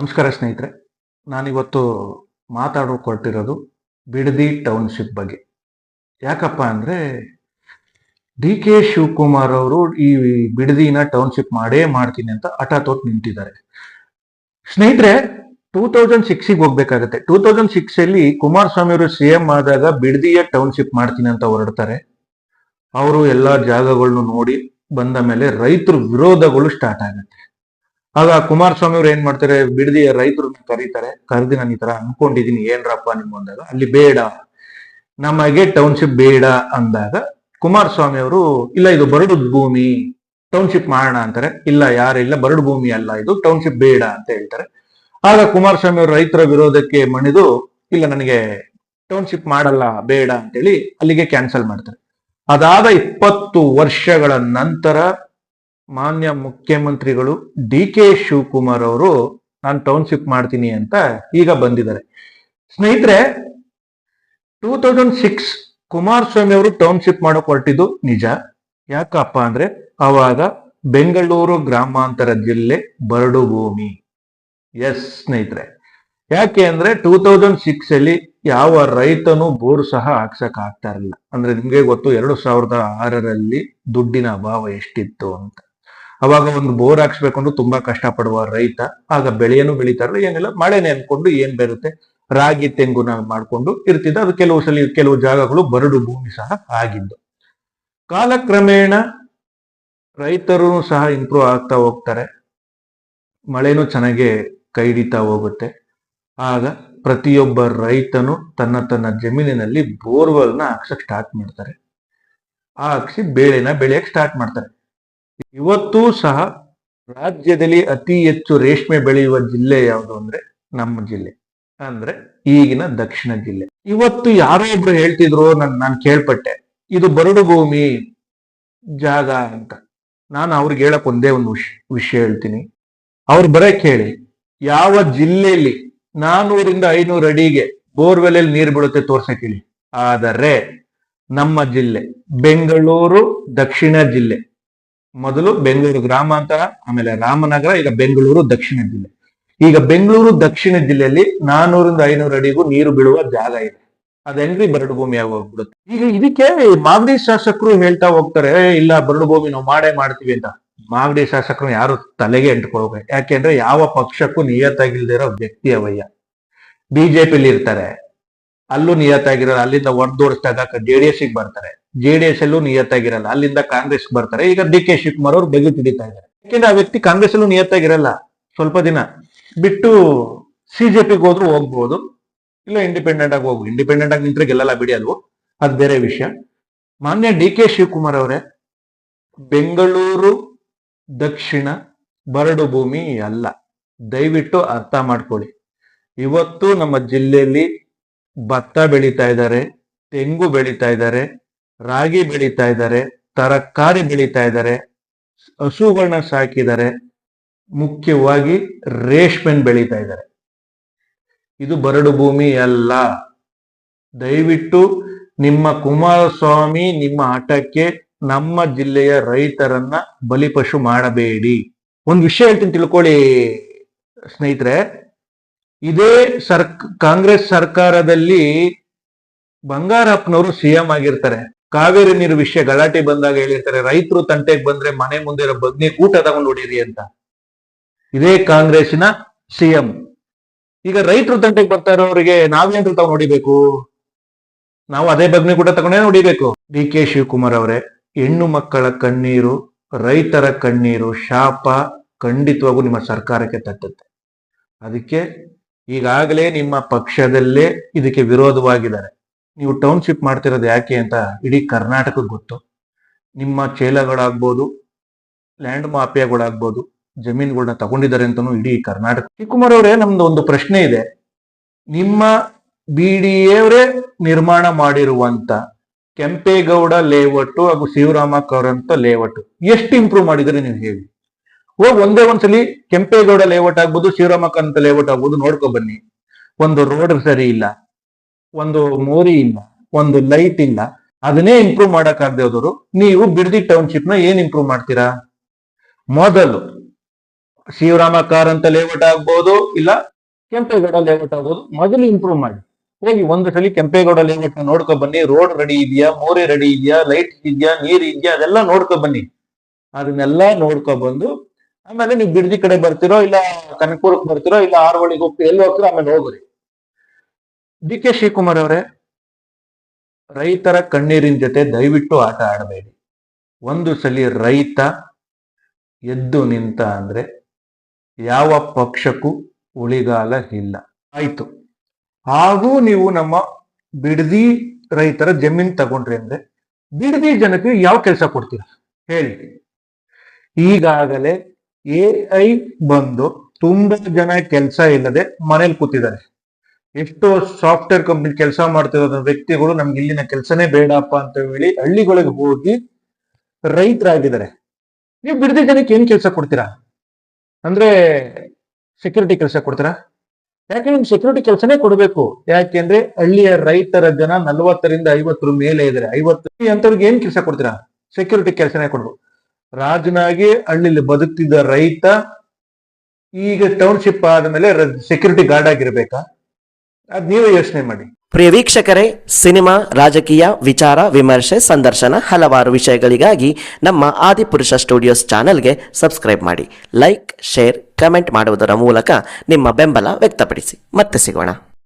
ನಮಸ್ಕಾರ ಸ್ನೇಹಿತರೆ, ನಾನಿವತ್ತು ಮಾತಾಡೋಕೊಟ್ಟಿರೋದು ಬಿಡದಿ ಟೌನ್ಶಿಪ್ ಬಗ್ಗೆ. ಯಾಕಪ್ಪ ಅಂದ್ರೆ ಡಿ ಕೆ ಶಿವಕುಮಾರ್ ಅವರು ಈ ಬಿಡದಿನ ಟೌನ್ಶಿಪ್ ಮಾಡೇ ಮಾಡ್ತೀನಿ ಅಂತ ಹಠ ತೊಟ್ಟು ನಿಂತಿದ್ದಾರೆ. ಸ್ನೇಹಿತರೆ, 2006 ಹೋಗ್ಬೇಕಾಗತ್ತೆ. 2006 ಅಲ್ಲಿ ಕುಮಾರಸ್ವಾಮಿ ಅವರು ಸಿಎಂ ಆದಾಗ ಬಿಡದಿಯ ಟೌನ್ಶಿಪ್ ಮಾಡ್ತೀನಿ ಅಂತ ಹೊರಡ್ತಾರೆ. ಅವರು ಎಲ್ಲಾ ಜಾಗಗಳನ್ನು ನೋಡಿ ಬಂದ ಮೇಲೆ ರೈತರ ವಿರೋಧಗಳು ಸ್ಟಾರ್ಟ್ ಆಗುತ್ತೆ. ಆಗ ಕುಮಾರಸ್ವಾಮಿ ಅವ್ರು ಏನ್ ಮಾಡ್ತಾರೆ, ಬಿಡದಿಯ ರೈತರನ್ನ ಕರೀತಾರೆ. ಕರೆದು ನಾನು ಈ ತರ ಅನ್ಕೊಂಡಿದೀನಿ, ಏನ್ರಪ್ಪ ನಿಮ್ ಅಂದಾಗ ಅಲ್ಲಿ ಬೇಡ, ನಮಗೆ ಟೌನ್ಶಿಪ್ ಬೇಡ ಅಂದಾಗ ಕುಮಾರಸ್ವಾಮಿ ಅವರು ಇಲ್ಲ, ಇದು ಬರಡು ಭೂಮಿ, ಟೌನ್ಶಿಪ್ ಮಾಡೋಣ ಅಂತಾರೆ. ಇಲ್ಲ, ಯಾರಿಲ್ಲ, ಬರಡು ಭೂಮಿ ಅಲ್ಲ, ಇದು ಟೌನ್ಶಿಪ್ ಬೇಡ ಅಂತ ಹೇಳ್ತಾರೆ. ಆಗ ಕುಮಾರಸ್ವಾಮಿ ಅವರು ರೈತರ ವಿರೋಧಕ್ಕೆ ಮಣಿದು ಇಲ್ಲ, ನನಗೆ ಟೌನ್ಶಿಪ್ ಮಾಡಲ್ಲ, ಬೇಡ ಅಂತೇಳಿ ಅಲ್ಲಿಗೆ ಕ್ಯಾನ್ಸಲ್ ಮಾಡ್ತಾರೆ. ಅದಾದ 20 ವರ್ಷಗಳ ನಂತರ ಮಾನ್ಯ ಮುಖ್ಯಮಂತ್ರಿಗಳು ಡಿ ಕೆ ಶಿವಕುಮಾರ್ ಅವರು ನಾನು ಟೌನ್ಶಿಪ್ ಮಾಡ್ತೀನಿ ಅಂತ ಈಗ ಬಂದಿದ್ದಾರೆ. ಸ್ನೇಹಿತರೆ, 2006 ಕುಮಾರಸ್ವಾಮಿ ಅವರು ಟೌನ್ಶಿಪ್ ಮಾಡಕ್ ಹೊರಟಿದ್ದು ನಿಜ. ಯಾಕಪ್ಪ ಅಂದ್ರೆ ಅವಾಗ ಬೆಂಗಳೂರು ಗ್ರಾಮಾಂತರ ಜಿಲ್ಲೆ ಬರಡು ಭೂಮಿ. ಎಸ್ ಸ್ನೇಹಿತರೆ, ಯಾಕೆ ಅಂದ್ರೆ 2006 ಅಲ್ಲಿ ಯಾವ ರೈತನು ಬೋರ್ ಸಹ ಹಾಕ್ಸಕ್ ಆಗ್ತಾ ಇರಲಿಲ್ಲ. ಅಂದ್ರೆ ನಿಮ್ಗೆ ಗೊತ್ತು, 2006ರಲ್ಲಿ ದುಡ್ಡಿನ ಅಭಾವ ಎಷ್ಟಿತ್ತು ಅಂತ. ಅವಾಗ ಒಂದು ಬೋರ್ ಹಾಕ್ಸ್ಬೇಕು ಅಂದ್ರೆ ತುಂಬಾ ಕಷ್ಟ ಪಡುವ ರೈತ. ಆಗ ಬೆಳೆಯನ್ನು ಬೆಳೀತಾರಲ್ಲ, ಏನಿಲ್ಲ, ಮಳೆನೆ ಅನ್ಕೊಂಡು ಏನ್ ಬರುತ್ತೆ, ರಾಗಿ ತೆಂಗುನ ಮಾಡ್ಕೊಂಡು ಇರ್ತಿದ್ದ. ಅದು ಕೆಲವು ಜಾಗಗಳು ಬರಡು ಭೂಮಿ ಸಹ ಆಗಿದ್ದು. ಕಾಲಕ್ರಮೇಣ ರೈತರು ಸಹ ಇಂಪ್ರೂವ್ ಆಗ್ತಾ ಹೋಗ್ತಾರೆ, ಮಳೆನೂ ಚೆನ್ನಾಗಿ ಕೈ ಹಿಡಿತಾ ಹೋಗುತ್ತೆ. ಆಗ ಪ್ರತಿಯೊಬ್ಬ ರೈತನು ತನ್ನ ಜಮೀನಿನಲ್ಲಿ ಬೋರ್ವೆಲ್ನ ಹಾಕ್ಸಕ್ ಸ್ಟಾರ್ಟ್ ಮಾಡ್ತಾರೆ. ಹಾಕ್ಸಿ ಬೆಳೆಯಕ್ ಸ್ಟಾರ್ಟ್ ಮಾಡ್ತಾರೆ. ಇವತ್ತೂ ಸಹ ರಾಜ್ಯದಲ್ಲಿ ಅತಿ ಹೆಚ್ಚು ರೇಷ್ಮೆ ಬೆಳೆಯುವ ಜಿಲ್ಲೆ ಯಾವುದು ಅಂದ್ರೆ ನಮ್ಮ ಜಿಲ್ಲೆ, ಅಂದ್ರೆ ಈಗಿನ ದಕ್ಷಿಣ ಜಿಲ್ಲೆ. ಇವತ್ತು ಯಾರೋ ಒಬ್ರು ಹೇಳ್ತಿದ್ರು, ನಾನು ಕೇಳ್ಪಟ್ಟೆ, ಇದು ಬರಡು ಭೂಮಿ ಜಾಗ ಅಂತ. ನಾನು ಅವ್ರಿಗೆ ಹೇಳಕ್ ಒಂದೇ ಒಂದು ವಿಷಯ ಹೇಳ್ತೀನಿ. ಅವ್ರು ಬರಕ್ ಹೇಳಿ, ಯಾವ ಜಿಲ್ಲೆಯಲ್ಲಿ 400-500 ಅಡಿಗೆ ಬೋರ್ವೆಲ್ ಅಲ್ಲಿ ನೀರು ಬೀಳುತ್ತೆ ತೋರ್ಸಕ್ ಹೇಳಿ. ಆದರೆ ನಮ್ಮ ಜಿಲ್ಲೆ ಬೆಂಗಳೂರು ದಕ್ಷಿಣ ಜಿಲ್ಲೆ, ಮೊದಲು ಬೆಂಗಳೂರು ಗ್ರಾಮಾಂತರ, ಆಮೇಲೆ ರಾಮನಗರ, ಈಗ ಬೆಂಗಳೂರು ದಕ್ಷಿಣ ಜಿಲ್ಲೆ. ಈಗ ಬೆಂಗಳೂರು ದಕ್ಷಿಣ ಜಿಲ್ಲೆಯಲ್ಲಿ 400-500 ಅಡಿಗೂ ನೀರು ಬೀಳುವ ಜಾಗ ಇದೆ. ಅದ್ ಹೆಂಗ್ರಿ ಬರಡು ಭೂಮಿ ಆಗೋಗ್ಬಿಡುತ್ತೆ. ಈಗ ಇದಕ್ಕೆ ಮಾಗಡಿ ಶಾಸಕರು ಹೇಳ್ತಾ ಹೋಗ್ತಾರೆ, ಇಲ್ಲ ಬರಡು ಭೂಮಿ ನಾವು ಮಾಡ್ತೀವಿ ಅಂತ. ಮಾಗಡಿ ಶಾಸಕರು ಯಾರು ತಲೆಗೆ ಅಂಟ್ಕೊಳ್ಬೇಕು. ಯಾಕೆಂದ್ರೆ ಯಾವ ಪಕ್ಷಕ್ಕೂ ನಿಯತ್ತಾಗಿಲ್ದಿರೋ ವ್ಯಕ್ತಿ ಅವಯ್ಯ. ಬಿಜೆಪಿಲಿ ಇರ್ತಾರೆ, ಅಲ್ಲೂ ನಿಯತ್ತಾಗಿರಲ್ಲ, ಅಲ್ಲಿಂದ ಹೊರದೋಡಿಸಿದಾಗ JDS ಬರ್ತಾರೆ, JDS ಅಲ್ಲೂ ನಿಯತ್ತಾಗಿರಲ್ಲ, ಅಲ್ಲಿಂದ ಕಾಂಗ್ರೆಸ್ ಬರ್ತಾರೆ. ಈಗ ಡಿ ಕೆ ಶಿವಕುಮಾರ್ ಅವರು ಬೆಗಿ ತಿಡಿತಾ ಇದ್ದಾರೆ. ಯಾಕೆಂದ್ರೆ ಆ ವ್ಯಕ್ತಿ ಕಾಂಗ್ರೆಸ್ ಅಲ್ಲೂ ನಿಯತ್ತಾಗಿರಲ್ಲ, ಸ್ವಲ್ಪ ದಿನ ಬಿಟ್ಟು CJPಗೆ ಹೋದ್ರು ಹೋಗ್ಬೋದು, ಇಲ್ಲ ಇಂಡಿಪೆಂಡೆಂಟ್ ಆಗಿ ಹೋಗು. ಇಂಡಿಪೆಂಡೆಂಟ್ ಆಗಿ ನಿಂತ್ರೆ ಗೆಲ್ಲಲ್ಲ ಬಿಡಿ, ಅದು ಬೇರೆ ವಿಷಯ. ಮಾನ್ಯ ಡಿ ಕೆ ಶಿವಕುಮಾರ್ ಅವರೇ, ಬೆಂಗಳೂರು ದಕ್ಷಿಣ ಬರಡು ಭೂಮಿ ಅಲ್ಲ, ದಯವಿಟ್ಟು ಅರ್ಥ ಮಾಡ್ಕೊಳ್ಳಿ. ಇವತ್ತು ನಮ್ಮ ಜಿಲ್ಲೆಯಲ್ಲಿ ಭತ್ತ ಬೆಳೀತಾ ಇದ್ದಾರೆ, ತೆಂಗು ಬೆಳೀತಾ ಇದ್ದಾರೆ, ರಾಗಿ ಬೆಳೀತಾ ಇದ್ದಾರೆ, ತರಕಾರಿ ಬೆಳೀತಾ ಇದ್ದಾರೆ, ಹಸುಗಳನ್ನ ಸಾಕಿದ್ದಾರೆ, ಮುಖ್ಯವಾಗಿ ರೇಷ್ಮೆನ್ ಬೆಳೀತಾ ಇದ್ದಾರೆ. ಇದು ಬರಡು ಭೂಮಿ ಅಲ್ಲ. ದಯವಿಟ್ಟು ನಿಮ್ಮ ಕುಮಾರಸ್ವಾಮಿ ನಿಮ್ಮ ಹಠಕ್ಕೆ ನಮ್ಮ ಜಿಲ್ಲೆಯ ರೈತರನ್ನ ಬಲಿಪಶು ಮಾಡಬೇಡಿ. ಒಂದು ವಿಷಯ ಹೇಳ್ತೀನಿ, ತಿಳ್ಕೊಳ್ಳಿ ಸ್ನೇಹಿತರೆ. ಇದೇ ಕಾಂಗ್ರೆಸ್ ಸರ್ಕಾರದಲ್ಲಿ ಬಂಗಾರಪ್ಪನವರು CM ಆಗಿರ್ತಾರೆ. ಕಾವೇರಿ ನೀರು ವಿಷಯ ಗಲಾಟೆ ಬಂದಾಗ ಹೇಳಿರ್ತಾರೆ, ರೈತರು ತಂಟೆಗೆ ಬಂದ್ರೆ ಮನೆ ಮುಂದೆ ಇರೋ ಬದ್ನಿ ಊಟ ತಗೊಂಡು ಹೊಡೀರಿ ಅಂತ. ಇದೇ ಕಾಂಗ್ರೆಸ್ಸಿನ CM. ಈಗ ರೈತರು ತಂಟೆಗೆ ಬರ್ತಾ ಇರೋರಿಗೆ ನಾವೇನ್ರು ತಗೊಂಡು ಹೊಡಿಬೇಕು? ನಾವು ಅದೇ ಬಗ್ನಿ ಕೂಡ ತಗೊಂಡೇ ಹೊಡಿಬೇಕು. ಡಿ ಕೆ ಶಿವಕುಮಾರ್ ಅವರೇ, ಹೆಣ್ಣು ಮಕ್ಕಳ ಕಣ್ಣೀರು, ರೈತರ ಕಣ್ಣೀರು, ಶಾಪ ಖಂಡಿತವಾಗೂ ನಿಮ್ಮ ಸರ್ಕಾರಕ್ಕೆ ತಟ್ಟುತ್ತೆ. ಅದಕ್ಕೆ ಈಗಾಗಲೇ ನಿಮ್ಮ ಪಕ್ಷದಲ್ಲೇ ಇದಕ್ಕೆ ವಿರೋಧವಾಗಿದ್ದಾರೆ. ನೀವು ಟೌನ್ಶಿಪ್ ಮಾಡ್ತಿರೋದು ಯಾಕೆ ಅಂತ ಇಡೀ ಕರ್ನಾಟಕಕ್ಕೆ ಗೊತ್ತು. ನಿಮ್ಮ ಚೇಲಗಳಾಗ್ಬೋದು, ಲ್ಯಾಂಡ್ ಮಾಫಿಯಾಗಳಾಗ್ಬೋದು, ಜಮೀನುಗಳನ್ನ ತಗೊಂಡಿದ್ದಾರೆ ಅಂತಾನು ಇಡೀ ಕರ್ನಾಟಕ. ಶಿವಕುಮಾರ್ ಅವರೇ, ನಮ್ದು ಒಂದು ಪ್ರಶ್ನೆ ಇದೆ. ನಿಮ್ಮ BDA ನಿರ್ಮಾಣ ಮಾಡಿರುವಂತ ಕೆಂಪೇಗೌಡ ಲೇಔಟ್ ಹಾಗೂ ಶಿವರಾಮ ಕಾರಂತ ಲೇಔಟ್ ಎಷ್ಟು ಇಂಪ್ರೂವ್ ಮಾಡಿದರೆ ನೀವು ಹೇಳಿ. ಒಂದೇ ಒಂದ್ಸಲಿ ಕೆಂಪೇಗೌಡ ಲೇಔಟ್ ಆಗ್ಬೋದು, ಶಿವರಾಮ ಕಾರಂತ ಲೇಔಟ್ ಆಗ್ಬೋದು, ನೋಡ್ಕೊ ಬನ್ನಿ. ಒಂದು ರೋಡ್ ಸರಿ ಇಲ್ಲ, ಒಂದು ಮೋರಿ ಇಲ್ಲ, ಒಂದು ಲೈಟ್ ಇಲ್ಲ. ಅದನ್ನೇ ಇಂಪ್ರೂವ್ ಮಾಡಕ್ಕಾಗದೆ ಹೋದವರು ನೀವು ಬಿಡದಿ ಟೌನ್ಶಿಪ್ ನ ಏನ್ ಇಂಪ್ರೂವ್ ಮಾಡ್ತೀರಾ? ಮೊದಲು ಶಿವರಾಮ ಕಾರಂತ ಲೇಔಟ್ ಆಗ್ಬೋದು, ಇಲ್ಲ ಕೆಂಪೇಗೌಡ ಲೇಔಟ್ ಆಗ್ಬೋದು. ಮೊದಲು ಇಂಪ್ರೂವ್ ಮಾಡಿ. ಹೋಗಿ ಒಂದು ಸಲ ಕೆಂಪೇಗೌಡ ಲೇಔಟ್ ನೋಡ್ಕೊ ಬನ್ನಿ. ರೋಡ್ ರೆಡಿ ಇದೆಯಾ, ಮೋರಿ ರೆಡಿ ಇದೆಯಾ, ಲೈಟ್ ಇದೆಯಾ, ನೀರ್ ಇದೆಯಾ, ಅದೆಲ್ಲ ನೋಡ್ಕೊ ಬನ್ನಿ. ಅದನ್ನೆಲ್ಲ ನೋಡ್ಕೊ ಬಂದು ಆಮೇಲೆ ನೀವು ಬಿಡದಿ ಕಡೆ ಬರ್ತಿರೋ, ಇಲ್ಲ ಕನಕಪುರಕ್ಕೆ ಬರ್ತಿರೋ, ಇಲ್ಲ ಆರ್ವಳಿಗೆ ಹೋಗ್ತೀರೋ, ಎಲ್ಲಿ ಹೋಗ್ತಿರೋ ಆಮೇಲೆ ಹೋಗ್ರಿ. ಡಿ ಕೆ ಶಿವಕುಮಾರ್ ಅವರೇ, ರೈತರ ಕಣ್ಣೀರಿನ ಜೊತೆ ದಯವಿಟ್ಟು ಆಟ ಆಡಬೇಡಿ. ಒಂದು ಸಲಿ ರೈತ ಎದ್ದು ನಿಂತ ಅಂದ್ರೆ ಯಾವ ಪಕ್ಷಕ್ಕೂ ಉಳಿಗಾಲ ಇಲ್ಲ. ಆಯ್ತು, ಹಾಗೂ ನೀವು ನಮ್ಮ ಬಿಡದಿ ರೈತರ ಜಮೀನ್ ತಗೊಂಡ್ರಿ ಅಂದ್ರೆ ಬಿಡದಿ ಜನಕ್ಕೆ ಯಾವ ಕೆಲಸ ಕೊಡ್ತೀರಾ ಹೇಳಿ? ಈಗಾಗಲೇ AI ಬಂದು ತುಂಬಾ ಜನ ಕೆಲಸ ಇಲ್ಲದೆ ಮನೇಲಿ ಕೂತಿದ್ದಾರೆ. ಎಷ್ಟೋ ಸಾಫ್ಟ್ವೇರ್ ಕಂಪ್ನಿ ಕೆಲಸ ಮಾಡ್ತಿರೋ ವ್ಯಕ್ತಿಗಳು ನಮ್ಗೆ ಇಲ್ಲಿನ ಕೆಲಸನೇ ಬೇಡಪ್ಪ ಅಂತ ಹೇಳಿ ಹಳ್ಳಿಗಳಿಗೆ ಹೋಗಿ ರೈತರಾಗಿದ್ದಾರೆ. ನೀವು ಬಿಡದಿ ಜನಕ್ಕೆ ಏನ್ ಕೆಲಸ ಕೊಡ್ತೀರಾ? ಅಂದ್ರೆ ಸೆಕ್ಯೂರಿಟಿ ಕೆಲಸ ಕೊಡ್ತೀರಾ? ಯಾಕೆ ನಿಮ್ಗೆ ಸೆಕ್ಯೂರಿಟಿ ಕೆಲಸನೇ ಕೊಡ್ಬೇಕು. ಯಾಕೆಂದ್ರೆ ಹಳ್ಳಿಯ ರೈತರ ಜನ 40ರಿಂದ 50 ಮೇಲೆ ಇದ್ದಾರೆ. 50 ಅಂತವ್ರಿಗೆ ಏನ್ ಕೆಲಸ ಕೊಡ್ತೀರಾ? ಸೆಕ್ಯೂರಿಟಿ ಕೆಲಸನೇ ಕೊಡ್ಬೇಕು. ರಾಜನಾಗಿ ಹಳ್ಳಿಲಿ ಬದುಕ್ತಿದ್ದ ರೈತ ಈಗ ಟೌನ್ಶಿಪ್ ಆದ್ಮೇಲೆ ಸೆಕ್ಯೂರಿಟಿ ಗಾರ್ಡ್ ಆಗಿರ್ಬೇಕಾ? ಅದ್ ನೀವೇ ಯೋಚನೆ ಮಾಡಿ. ಪ್ರಿಯ ವೀಕ್ಷಕರೇ, ಸಿನಿಮಾ, ರಾಜಕೀಯ, ವಿಚಾರ, ವಿಮರ್ಶೆ, ಸಂದರ್ಶನ, ಹಲವಾರು ವಿಷಯಗಳಿಗಾಗಿ ನಮ್ಮ ಆದಿಪುರುಷ ಸ್ಟುಡಿಯೋಸ್ ಚಾನೆಲ್ಗೆ ಸಬ್ಸ್ಕ್ರೈಬ್ ಮಾಡಿ. ಲೈಕ್, ಶೇರ್, ಕಮೆಂಟ್ ಮಾಡುವುದರ ಮೂಲಕ ನಿಮ್ಮ ಬೆಂಬಲ ವ್ಯಕ್ತಪಡಿಸಿ. ಮತ್ತೆ ಸಿಗೋಣ.